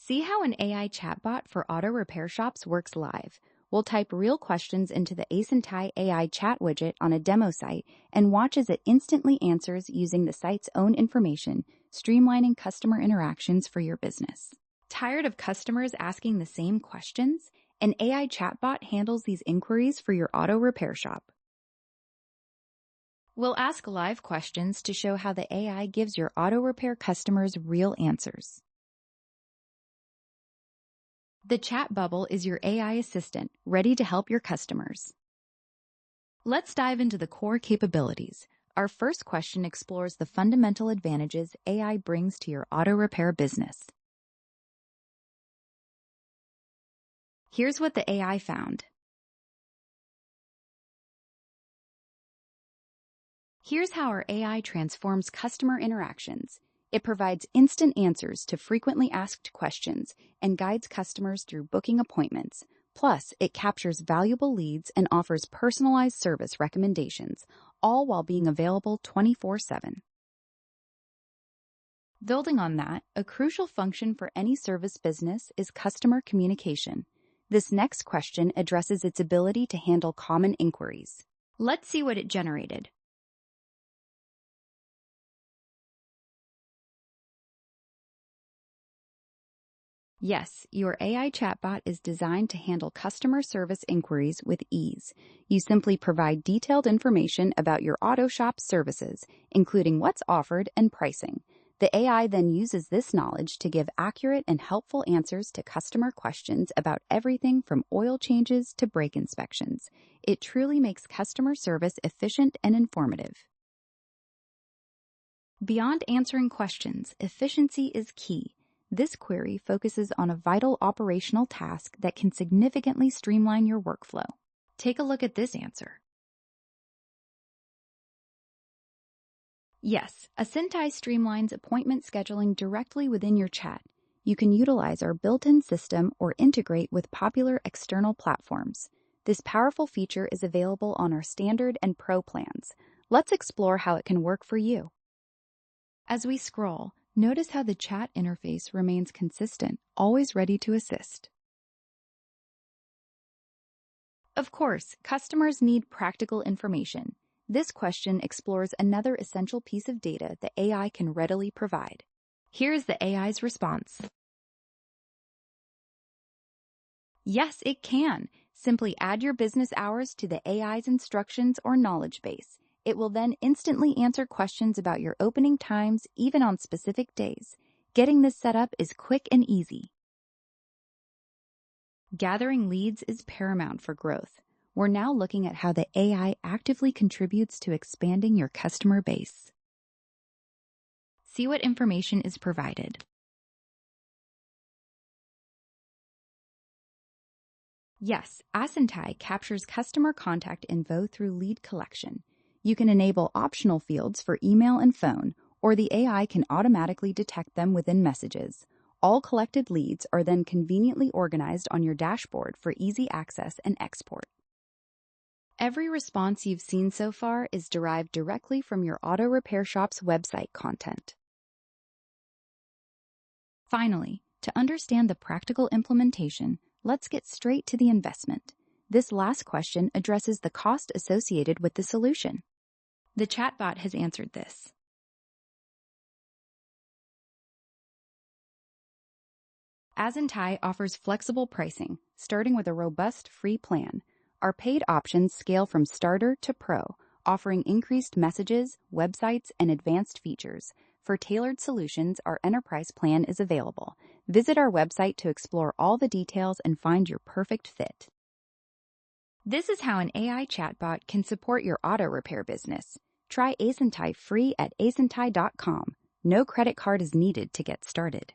See how an AI chatbot for auto repair shops works live. We'll type real questions into the Asyntai AI chat widget on a demo site and watch as it instantly answers using the site's own information, streamlining customer interactions for your business. Tired of customers asking the same questions? An AI chatbot handles these inquiries for your auto repair shop. We'll ask live questions to show how the AI gives your auto repair customers real answers. The chat bubble is your AI assistant, ready to help your customers. Let's dive into the core capabilities. Our first question explores the fundamental advantages AI brings to your auto repair business. Here's what the AI found. Here's how our AI transforms customer interactions. It provides instant answers to frequently asked questions and guides customers through booking appointments. Plus, it captures valuable leads and offers personalized service recommendations, all while being available 24/7. Building on that, a crucial function for any service business is customer communication. This next question addresses its ability to handle common inquiries. Let's see what it generated. Yes, your AI chatbot is designed to handle customer service inquiries with ease. You simply provide detailed information about your auto shop services, including what's offered and pricing. The AI then uses this knowledge to give accurate and helpful answers to customer questions about everything from oil changes to brake inspections. It truly makes customer service efficient and informative. Beyond answering questions, efficiency is key. This query focuses on a vital operational task that can significantly streamline your workflow. Take a look at this answer. Yes, Asyntai streamlines appointment scheduling directly within your chat. You can utilize our built-in system or integrate with popular external platforms. This powerful feature is available on our Standard and Pro plans. Let's explore how it can work for you. As we scroll, notice how the chat interface remains consistent, always ready to assist. Of course, customers need practical information. This question explores another essential piece of data the AI can readily provide. Here's the AI's response. Yes, it can. Simply add your business hours to the AI's instructions or knowledge base. It will then instantly answer questions about your opening times, even on specific days. Getting this set up is quick and easy. Gathering leads is paramount for growth. We're now looking at how the AI actively contributes to expanding your customer base. See what information is provided. Yes, Asyntai captures customer contact info through lead collection. You can enable optional fields for email and phone, or the AI can automatically detect them within messages. All collected leads are then conveniently organized on your dashboard for easy access and export. Every response you've seen so far is derived directly from your auto repair shop's website content. Finally, to understand the practical implementation, let's get straight to the investment. This last question addresses the cost associated with the solution. The chatbot has answered this. Asyntai offers flexible pricing, starting with a robust free plan. Our paid options scale from starter to pro, offering increased messages, websites, and advanced features. For tailored solutions, our enterprise plan is available. Visit our website to explore all the details and find your perfect fit. This is how an AI chatbot can support your auto repair business. Try Asyntai free at asyntai.com. No credit card is needed to get started.